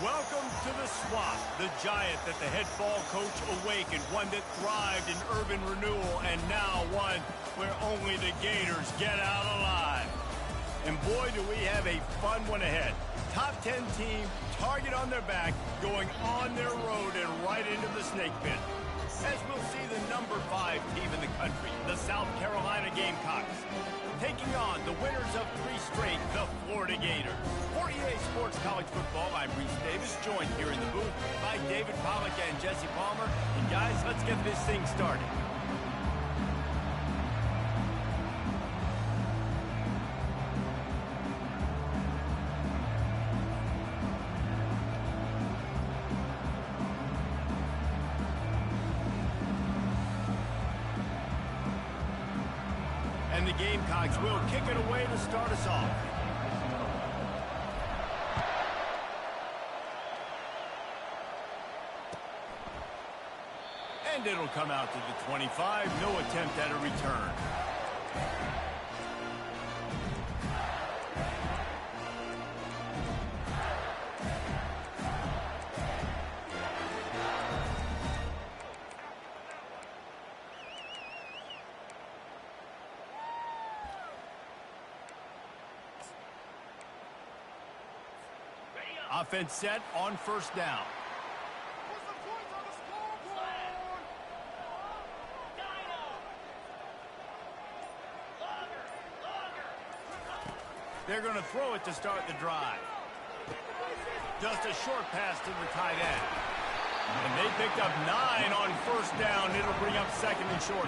Welcome to the swamp, the giant that the head ball coach awakened, one that thrived in urban renewal, and now one where only the Gators get out alive. And boy, do we have a fun one ahead. Top 10 team, target on their back, going on their road and right into the snake pit. As we'll see the number 5 team in the country, the South Carolina Gamecocks, taking on the winners of 3 straight, the Florida Gators. For EA Sports College Football, I'm Reese Davis, joined here in the booth by David Pollack and Jesse Palmer. And guys, let's get this thing started. And the Gamecocks will kick it away to start us off. And it'll come out to the 25. No attempt at a return. Offense set on first down. They're going to throw it to start the drive. Just a short pass to the tight end. And they picked up 9 on first down. It'll bring up second and short.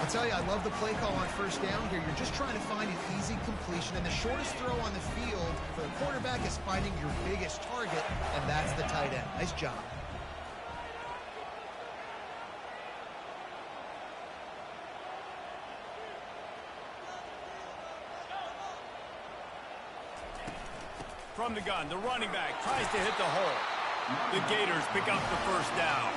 I'll tell you, I love the play call on first down here. You're just trying to find an easy completion, and the shortest throw on the field for the quarterback is finding your biggest target, and that's the tight end. Nice job. From the gun, the running back tries to hit the hole. The Gators pick up the first down.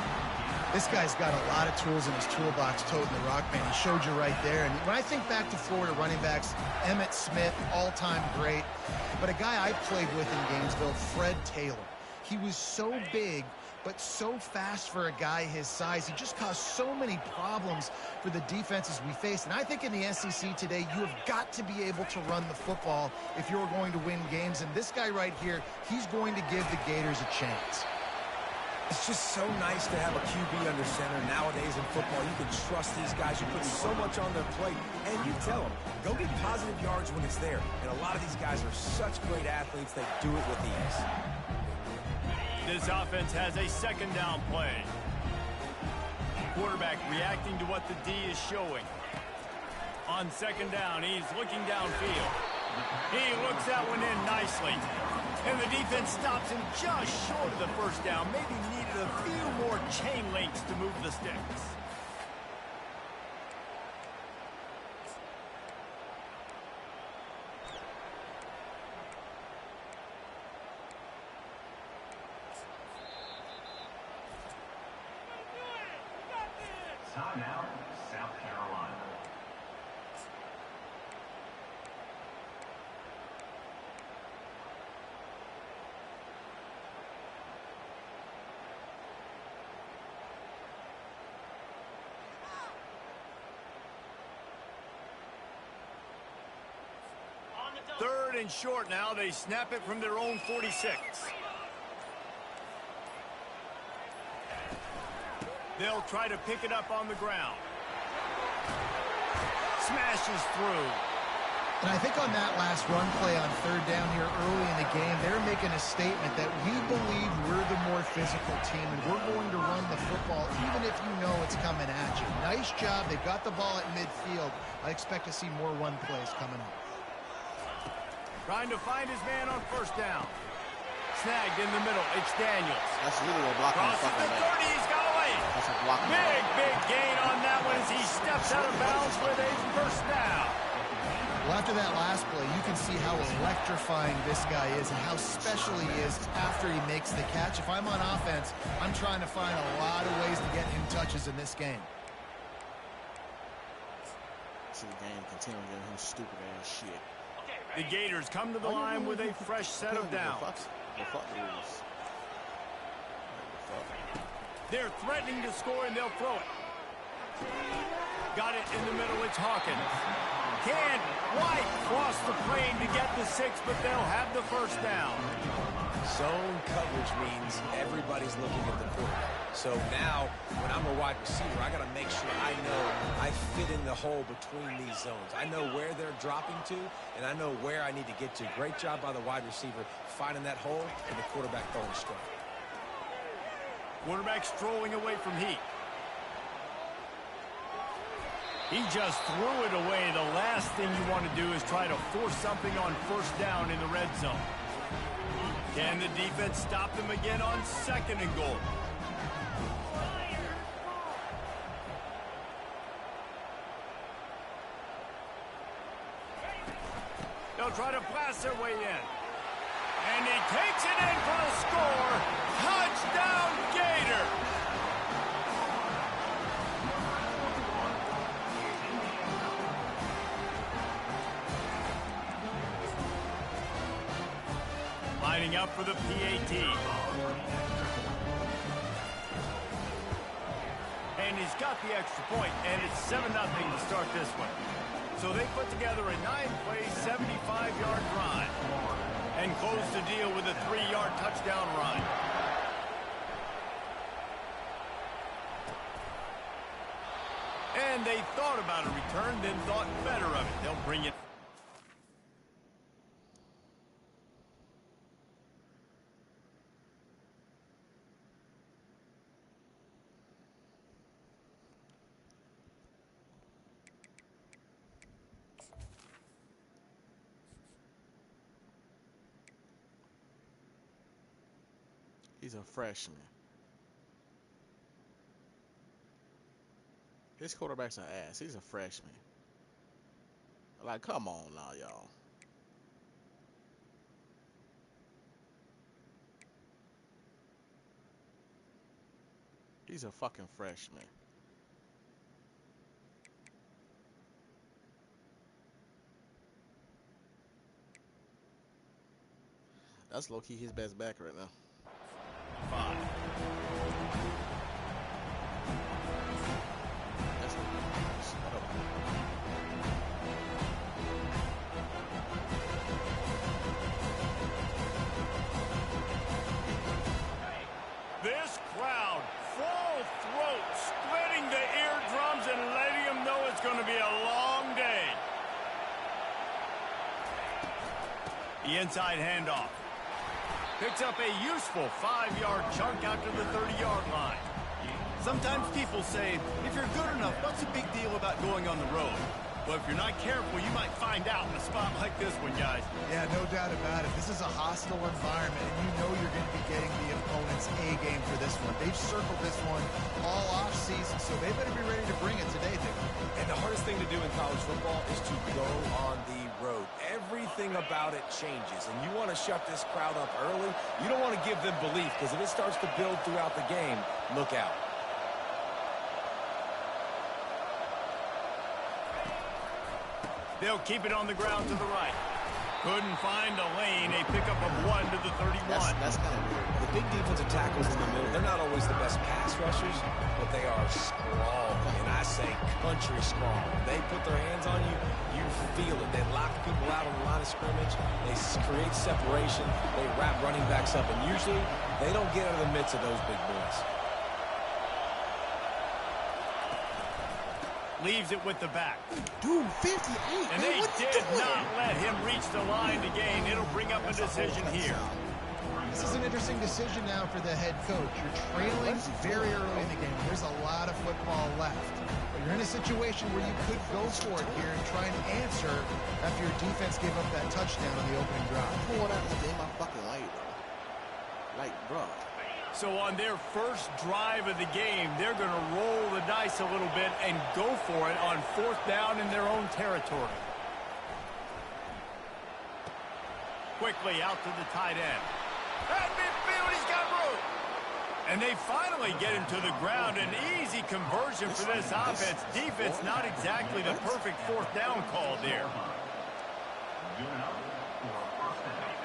This guy's got a lot of tools in his toolbox, toting the rock, man. He showed you right there. And when I think back to Florida running backs, Emmitt Smith, all-time great. But a guy I played with in Gainesville, Fred Taylor. He was so big, but so fast for a guy his size. He just caused so many problems for the defenses we faced. And I think in the SEC today, you have got to be able to run the football if you're going to win games. And this guy right here, he's going to give the Gators a chance. It's just so nice to have a QB under center. Nowadays in football, you can trust these guys. You put so much on their plate, and you tell them, go get positive yards when it's there. And a lot of these guys are such great athletes, they do it with ease. This offense has a second down play. Quarterback reacting to what the D is showing. On second down, he's looking downfield. He looks that one in nicely. And the defense stops him just short of the first down. Maybe needed a few more chain links to move the sticks. Timeout, South Carolina. Third and short now. They snap it from their own 46. They'll try to pick it up on the ground. Smashes through. And I think on that last run play on third down here early in the game, they're making a statement that we believe we're the more physical team and we're going to run the football even if you know it's coming at you. Nice job. They got the ball at midfield. I expect to see more run plays coming up. Trying to find his man on first down. Snagged in the middle. It's Daniels. That's literally a block on the Crosses the fucking 30. He's got away. That's a block. Big gain on that one as he steps out of bounds with a first down. Well, after that last play, you can see how electrifying this guy is and how special he is after he makes the catch. If I'm on offense, I'm trying to find a lot of ways to get him touches in this game. See the game continuing getting him stupid ass shit. The Gators come to the line with a fresh set of downs. They're threatening to score, and they'll throw it. Got it in the middle. It's Hawkins. Can White cross the plane to get the 6, but they'll have the first down. Zone coverage means everybody's looking at the quarterback. So now, when I'm a wide receiver, I got to make sure I know I fit in the hole between these zones. I know where they're dropping to, and I know where I need to get to. Great job by the wide receiver finding that hole, and the quarterback throwing a strike. Quarterback strolling away from heat. He just threw it away. The last thing you want to do is try to force something on first down in the red zone. Can the defense stop them again on 2nd and goal? They'll try to blast their way in. And he takes it in for the score. Touchdown, Gator! Lining up for the PAT. And he's got the extra point, and it's 7-0 to start this one. So they put together a 9-play, 75-yard drive and close the deal with a 3-yard touchdown run. And they thought about a return, then thought better of it. They'll bring it. He's a freshman. His quarterback's an ass. He's a freshman. Like, come on now, y'all. He's a fucking freshman. That's low-key his best back right now. 5. This crowd, full throat, splitting the eardrums and letting them know it's going to be a long day. The inside handoff. Picks up a useful 5-yard chunk out to the 30-yard line. Sometimes people say, if you're good enough, what's the big deal about going on the road? Well, if you're not careful, you might find out in a spot like this one, guys. Yeah, no doubt about it. This is a hostile environment, and you know you're going to be getting the opponent's A-game for this one. They've circled this one all off-season, so they better be ready to bring it today, Dick. And the hardest thing to do in college football is to go on the road. Everything about it changes, and you want to shut this crowd up early. You don't want to give them belief, because if it starts to build throughout the game, look out. They'll keep it on the ground to the right. Couldn't find a lane. A pickup of 1 to the 31. That's kind of weird. The big defensive tackles in the middle, they're not always the best pass rushers, but they are strong, and I say country strong. When they put their hands on you, you feel it. They lock people out on the line of scrimmage. They create separation. They wrap running backs up, and usually they don't get out of the midst of those big boys. Leaves it with the back. Dude, 58. And they did not let him reach the line to gain. It'll bring up a decision here. This is an interesting decision now for the head coach. You're trailing very early in the game. There's a lot of football left. But you're in a situation where you could go for it here and try and answer after your defense gave up that touchdown on the opening drive. Pull that in my fucking light, bro. Like, bro. So on their first drive of the game, they're going to roll the dice a little bit and go for it on 4th down in their own territory. Quickly out to the tight end. At midfield, he's got room. And they finally get him to the ground. An easy conversion for this offense. Defense not exactly the perfect 4th down call there.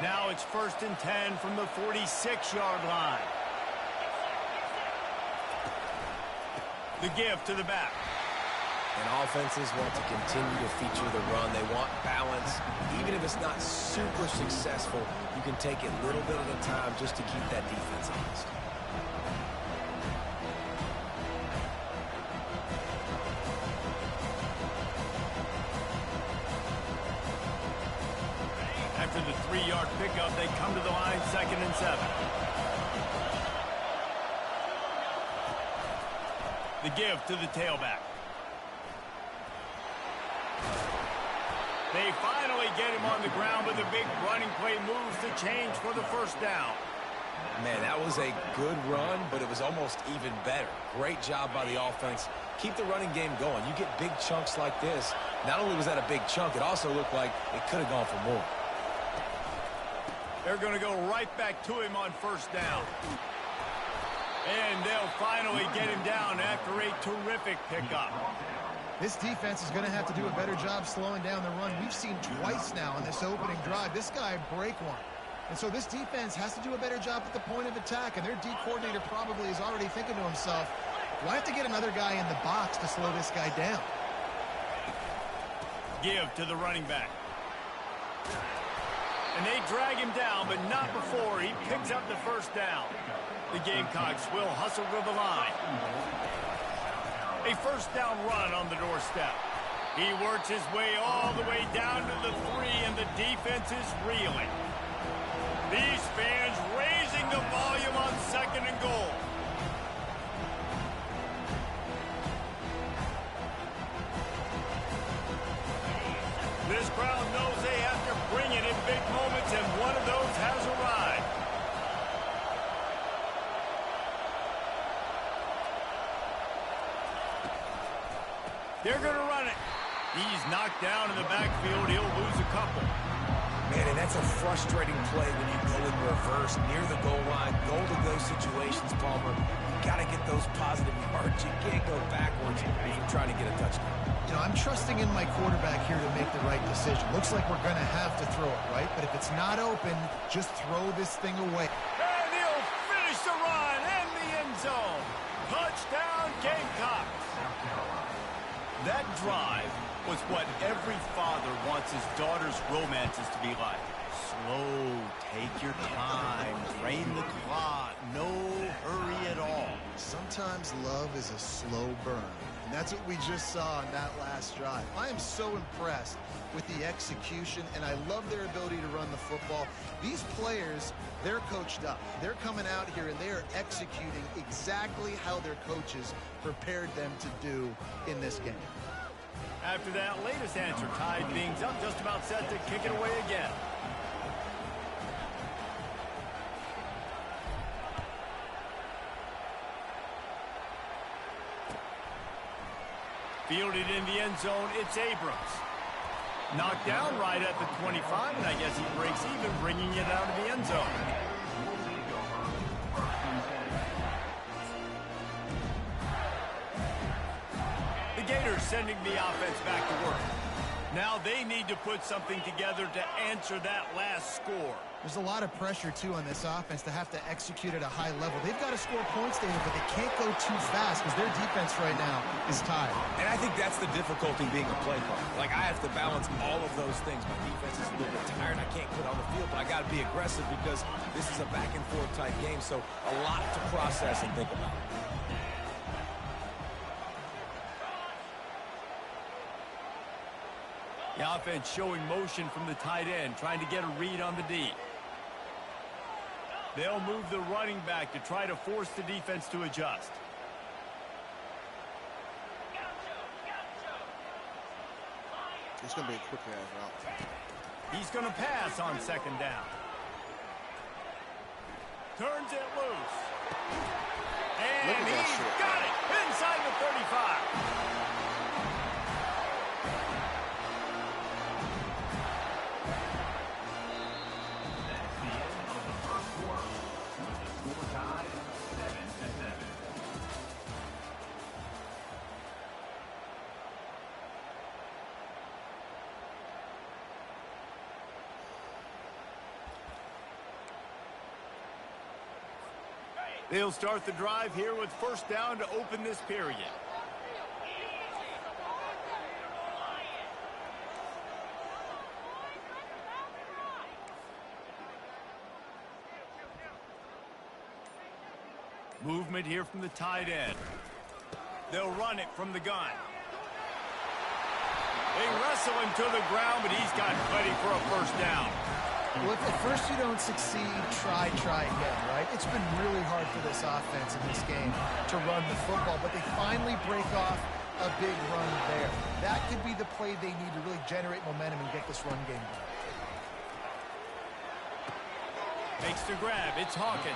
Now it's 1st and 10 from the 46-yard line. The give to the back. And offenses want to continue to feature the run. They want balance. Even if it's not super successful, you can take it a little bit at a time just to keep that defense honest. After the 3-yard pickup, they come to the line, 2nd and 7. The give to the tailback. They finally get him on the ground, but the big running play moves to change for the first down. Man, that was a good run, but it was almost even better. Great job by the offense. Keep the running game going. You get big chunks like this. Not only was that a big chunk, it also looked like it could have gone for more. They're going to go right back to him on first down. And they'll finally get him down after a terrific pickup. This defense is going to have to do a better job slowing down the run. We've seen twice now in this opening drive. This guy break one. And so this defense has to do a better job at the point of attack. And their D coordinator probably is already thinking to himself, do I have to get another guy in the box to slow this guy down? Give to the running back. And they drag him down, but not before he picks up the first down. The Gamecocks will hustle to the line. A first down run on the doorstep. He works his way all the way down to the 3, and the defense is reeling. These fans raising the volume on 2nd and goal. This crowd knows they have to bring it in big moments, and one of those has arrived. They're going to run it. He's knocked down in the backfield. He'll lose a couple. Man, and that's a frustrating play when you go in reverse near the goal line. Goal to go situations, Palmer. You got to get those positive yards. You can't go backwards if you're trying to get a touchdown. You know, I'm trusting in my quarterback here to make the right decision. Looks like we're going to have to throw it, right? But if it's not open, just throw this thing away. And he'll finish the run in the end zone. Touchdown, Gamecocks. That drive was what every father wants his daughter's romances to be like. Slow, take your time, drain the clock, no hurry at all. Sometimes love is a slow burn. And that's what we just saw in that last drive. I am so impressed with the execution, and I love their ability to run the football. These players, they're coached up. They're coming out here, and they are executing exactly how their coaches prepared them to do in this game. After that latest answer tied things up, just about set to kick it away again. Fielded in the end zone, it's Abrams. Knocked down right at the 25, and I guess he breaks even, bringing it out of the end zone. The Gators sending the offense back to work. Now they need to put something together to answer that last score. There's a lot of pressure, too, on this offense to have to execute at a high level. They've got to score points, David, but they can't go too fast because their defense right now is tired. And I think that's the difficulty being a play caller. Like, I have to balance all of those things. My defense is a little bit tired. I can't quit on the field, but I got to be aggressive because this is a back-and-forth type game, so a lot to process and think about. The offense showing motion from the tight end, trying to get a read on the D. They'll move the running back to try to force the defense to adjust. It's going to be a quicker route. He's going to pass on 2nd down. Turns it loose. And he's got it inside the 35. They'll start the drive here with first down to open this period. Movement here from the tight end. They'll run it from the gun. They wrestle him to the ground, but he's got plenty for a first down. Well, if at first you don't succeed, try again, right? It's been really hard for this offense in this game to run the football, but they finally break off a big run there. That could be the play they need to really generate momentum and get this run game going. Makes the grab. It's Hawkins.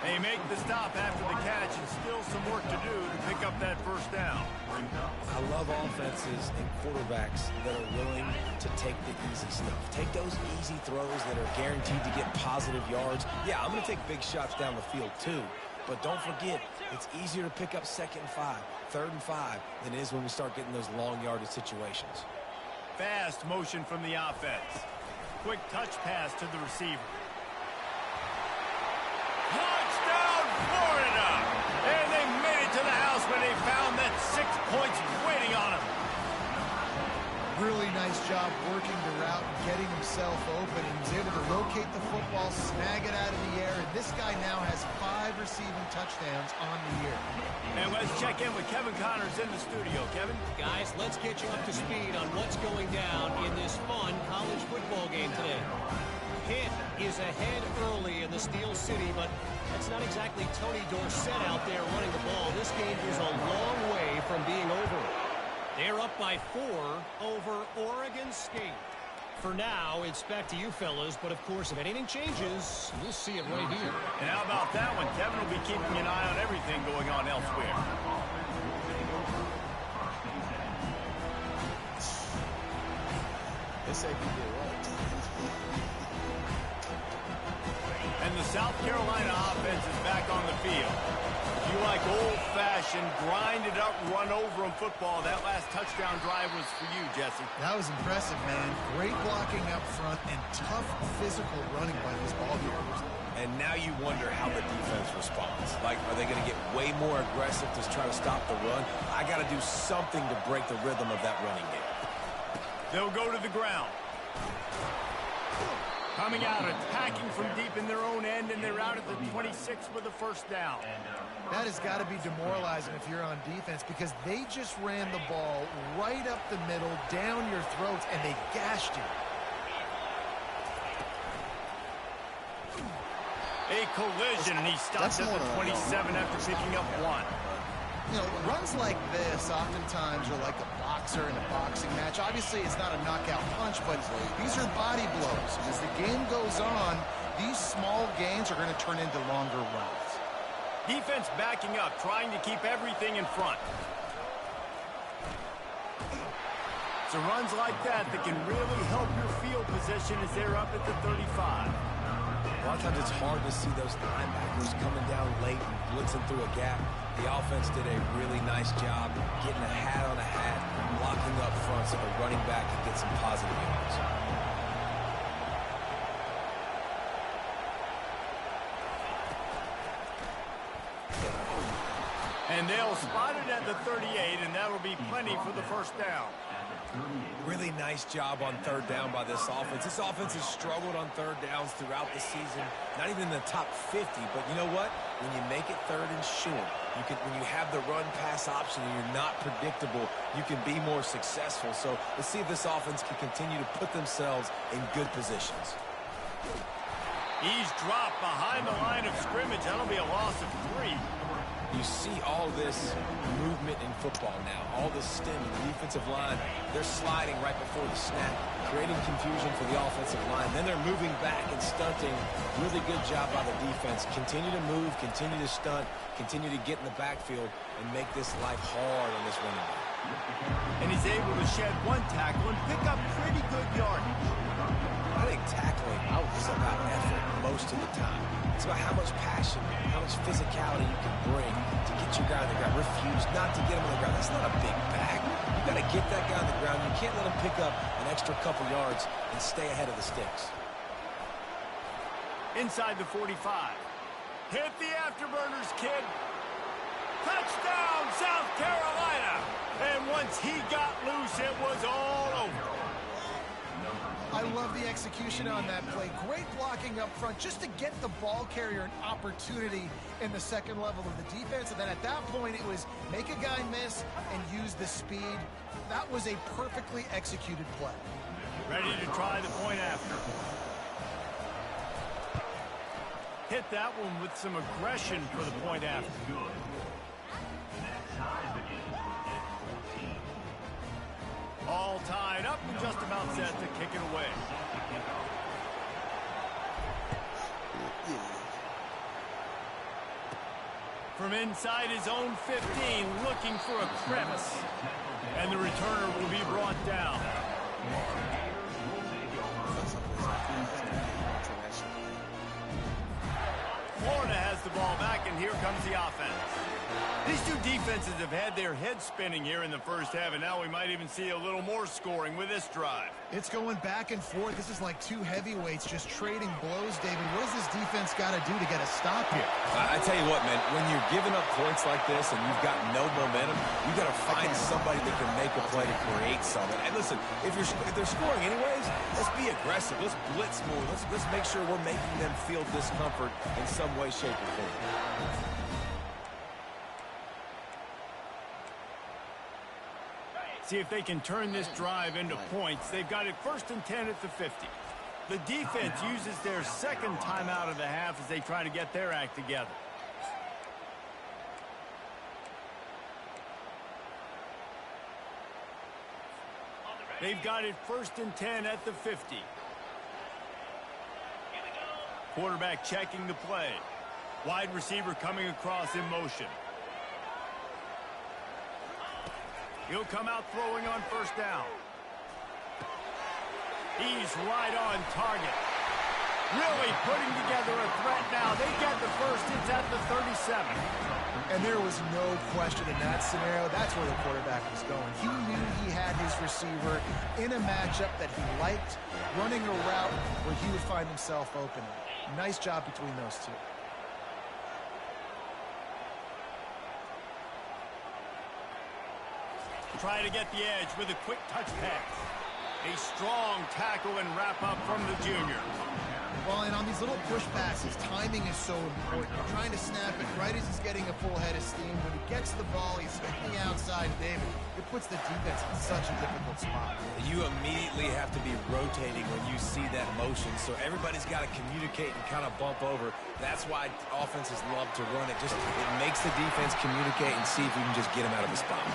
They make the stop after the catch, and still some work to do to pick up that first down. I love offenses and quarterbacks that are willing to take the easy stuff. Take those easy throws that are guaranteed to get positive yards. Yeah, I'm going to take big shots down the field too, but don't forget, it's easier to pick up 2nd and 5, 3rd and 5 than it is when we start getting those long yardage situations. Fast motion from the offense. Quick touch pass to the receiver. Touchdown, Florida! And they made it to the house when they found that 6 points waiting on them. Really nice job working the route and getting himself open. He was able to locate the football, snag it out of the air, and this guy now has 5 receiving touchdowns on the year. And let's check in with Kevin Connors in the studio. Kevin? Guys, let's get you up to speed on what's going down in this fun college football game today. Pitt is ahead early in the Steel City, but that's not exactly Tony Dorsett out there running the ball. This game is a long way from being over. They're up by 4 over Oregon State. For now, it's back to you fellas, but of course, if anything changes, we'll see it right here. And how about that one? Kevin will be keeping an eye on everything going on elsewhere. They say he did what? And the South Carolina offense is back on the field. If you like old-fashioned, grind-it-up, run-over-'em football, that last touchdown drive was for you, Jesse. That was impressive, man. Great blocking up front and tough physical running by these ball carriers. And now you wonder how the defense responds. Like, are they going to get way more aggressive to try to stop the run? I got to do something to break the rhythm of that running game. They'll go to the ground. Coming out, attacking from deep in their own end, and they're out at the 26 with a first down. That has got to be demoralizing if you're on defense because they just ran the ball right up the middle, down your throats, and they gashed you. A collision, and he stops at the 27 after picking up 1. You know, runs like this oftentimes are like a boxer in a boxing match. Obviously, it's not a knockout punch, but these are body blows. As the game goes on, these small gains are going to turn into longer runs. Defense backing up, trying to keep everything in front. So runs like that can really help your field position as they're up at the 35. A lot of times it's hard to see those linebackers coming down late and blitzing through a gap. The offense did a really nice job getting a hat on a hat, blocking up front so the running back can get some positive yards. And they'll spot it at the 38, and that'll be plenty for the first down. Really nice job on 3rd down by this offense. This offense has struggled on 3rd downs throughout the season. Not even in the top 50, but you know what? When you make it 3rd and short, when you have the run-pass option and you're not predictable, you can be more successful. So let's see if this offense can continue to put themselves in good positions. He's dropped behind the line of scrimmage. That'll be a loss of 3. You see all this movement in football now, all this stemming. The defensive line, they're sliding right before the snap, creating confusion for the offensive line. Then they're moving back and stunting. Really good job by the defense. Continue to move, continue to stunt, continue to get in the backfield and make this life hard on this running back. And he's able to shed 1 tackle and pick up pretty good yardage. I think tackling is about effort most of the time. It's about how much passion, how much physicality you can bring to get your guy on the ground. Refuse not to get him on the ground. That's not a big bag. You got to get that guy on the ground. You can't let him pick up an extra couple yards and stay ahead of the sticks. Inside the 45. Hit the afterburners, kid. Touchdown, South Carolina. And once he got loose, it was all over. I love the execution on that play. Great blocking up front just to get the ball carrier an opportunity in the second level of the defense. And then at that point, it was make a guy miss and use the speed. That was a perfectly executed play. Ready to try the point after. Hit that one with some aggression for the point after. All tied up and just about set to kick it away. From inside his own 15, looking for a crevice. And the returner will be brought down. Florida has the ball back, and here comes the offense. These two defenses have had their heads spinning here in the first half, and now we might even see a little more scoring with this drive. It's going back and forth. This is like two heavyweights just trading blows, David. What does this defense got to do to get a stop here? I tell you what, man, when you're giving up points like this and you've got no momentum, you got to find somebody that can make a play to create something. And listen, if they're scoring anyways, let's be aggressive. Let's blitz more. Let's make sure we're making them feel discomfort in some way, shape, or form. See if they can turn this drive into points. They've got it 1st and 10 at the 50. The defense uses their second timeout of the half as they try to get their act together. They've got it 1st and 10 at the 50. Quarterback checking the play. Wide receiver coming across in motion. He'll come out throwing on 1st down. He's right on target. Really putting together a threat now. They get the first. It's at the 37. And there was no question in that scenario. That's where the quarterback was going. He knew he had his receiver in a matchup that he liked, running a route where he would find himself open. Nice job between those two. Try to get the edge with a quick touch pass. A strong tackle and wrap up from the junior. Well, and on these little push passes, timing is so important. You're trying to snap it right as he's getting a full head of steam. When he gets the ball, he's hitting the outside, David. It puts the defense in such a difficult spot. You immediately have to be rotating when you see that motion, so everybody's got to communicate and kind of bump over. That's why offenses love to run it. It makes the defense communicate and see if we can just get him out of the spot.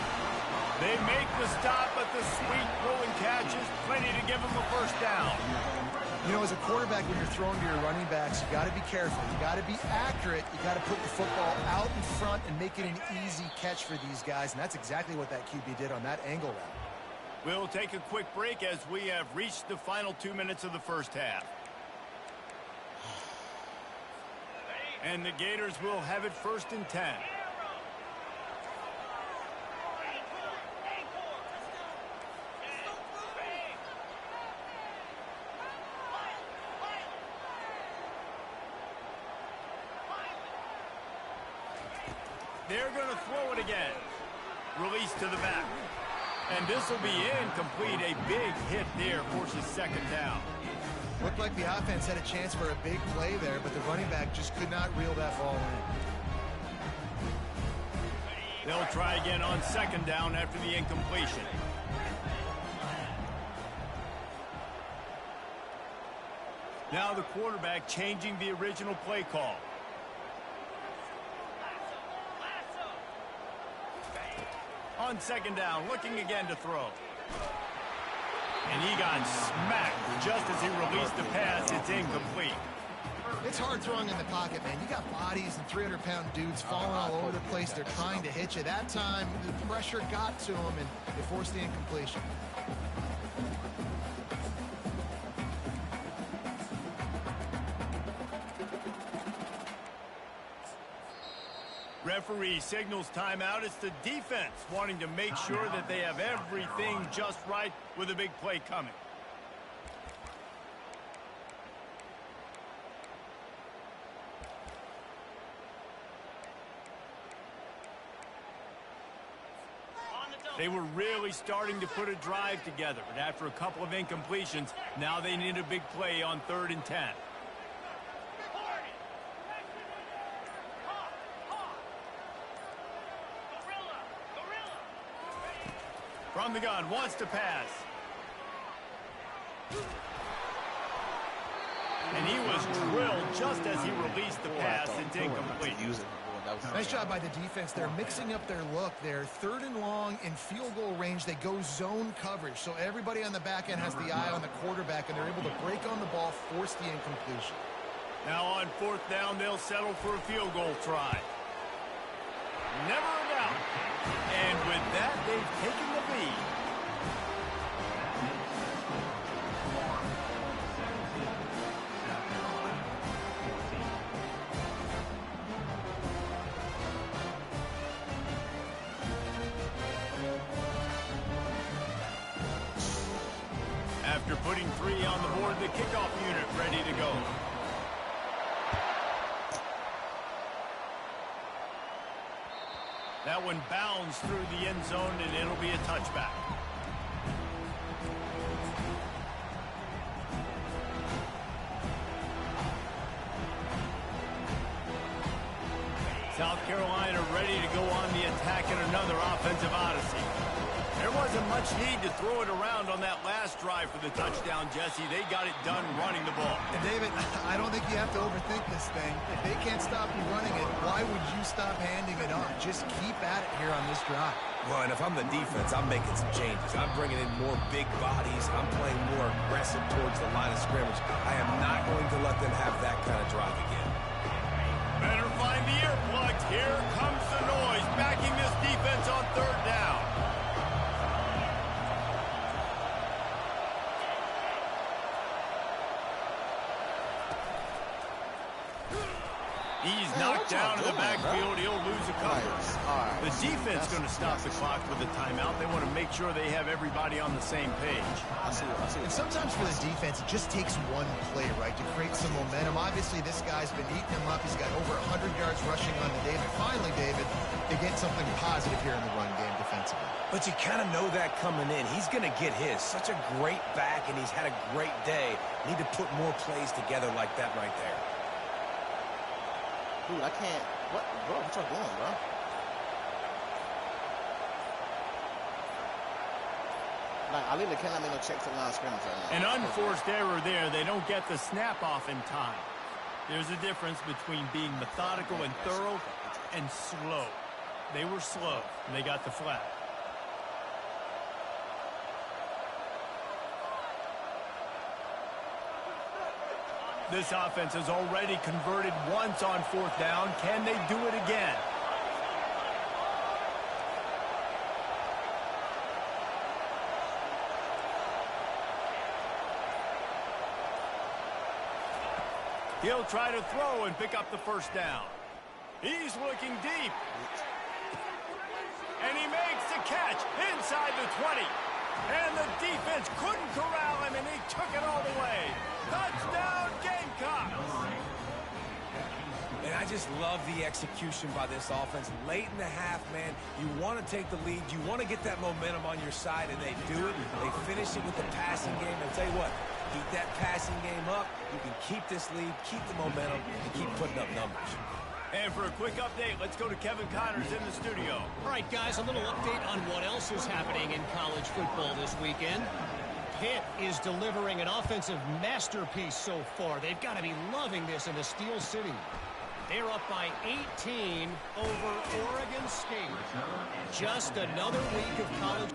They make the stop, but the sweet throwing catch is plenty to give them a 1st down. You know, as a quarterback, when you're throwing to your running backs, you got to be careful. You got to be accurate. You got to put the football out in front and make it an easy catch for these guys, and that's exactly what that QB did on that angle route. We'll take a quick break as we have reached the final 2 minutes of the first half. And the Gators will have it 1st and 10. They're going to throw it again. Release to the back. And this will be incomplete. A big hit there forces 2nd down. Looked like the offense had a chance for a big play there, but the running back just could not reel that ball in. They'll try again on 2nd down after the incompletion. Now the quarterback changing the original play call. On 2nd down, looking again to throw. And he got smacked just as he released the pass. It's incomplete. It's hard throwing in the pocket, man. You got bodies and 300-pound dudes falling all over the place. They're trying to hit you. That time, the pressure got to him, and it forced the incompletion. Referee signals timeout. It's the defense wanting to make sure that they have everything just right with a big play coming. They were really starting to put a drive together, but after a couple of incompletions, now they need a big play on 3rd and 10. From the gun, wants to pass. And he was drilled just as he released the pass. It's incomplete. Nice job by the defense. They're mixing up their look. They're 3rd and long in field goal range. They go zone coverage. So everybody on the back end has the eye on the quarterback, and they're able to break on the ball, force the incompletion. Now on 4th down, they'll settle for a field goal try. Never a doubt. And with that, they've taken the lead. After putting 3 on the board, the kickoff unit ready to go. That one bounds through the end zone, and it'll be a touchback. South Carolina ready to go on the attack in another offensive odyssey. There wasn't much need to throw it around on that last drive for the touchdown, Jesse. They got it done running the ball. And David, I don't think you have to overthink this thing. If they can't stop you running it, why would you stop handing it on? Just keep at it here on this drive. Well, and if I'm the defense, I'm making some changes. I'm bringing in more big bodies. I'm playing more aggressive towards the line of scrimmage. I am not going to let them have that kind of drive again. Better find the earplugs. Here comes the noise, backing this defense on 3rd down. He's knocked down in the backfield. He'll lose a couple. The defense going to stop the clock with a timeout. They want to make sure they have everybody on the same page. And sometimes for the defense, it just takes one play, right, to create some momentum. Obviously, this guy's been eating him up. He's got over 100 yards rushing on the day. But finally, David, they get something positive here in the run game defensively. But you kind of know that coming in. He's going to get his. Such a great back, and he's had a great day. Need to put more plays together like that right there. Dude, I can't. What, bro? What y'all doing, bro? Like, I literally cannot make no checks at line of scrimmage right now. An unforced error there. They don't get the snap off in time. There's a difference between being methodical and thorough and slow. They were slow, and they got the flag. This offense has already converted once on 4th down. Can they do it again? He'll try to throw and pick up the 1st down. He's looking deep. And he makes the catch inside the 20. And the defense couldn't corral him, and he took it all the way. Touchdown, Gamecocks! And I just love the execution by this offense. Late in the half, man, you want to take the lead. You want to get that momentum on your side, and they do it. They finish it with the passing game. And tell you what, keep that passing game up. You can keep this lead, keep the momentum, and keep putting up numbers. And for a quick update, let's go to Kevin Connors in the studio. All right, guys, a little update on what else is happening in college football this weekend. Pitt is delivering an offensive masterpiece so far. They've got to be loving this in the Steel City. They're up by 18 over Oregon State. Just another week of college.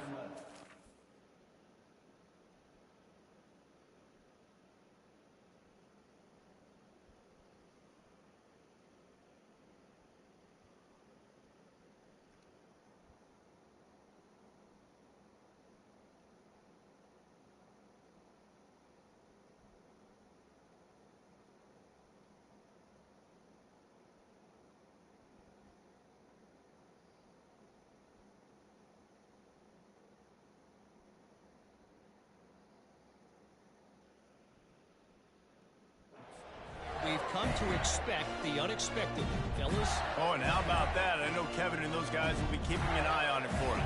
We've come to expect the unexpected, fellas. Oh, and how about that? I know Kevin and those guys will be keeping an eye on it for us.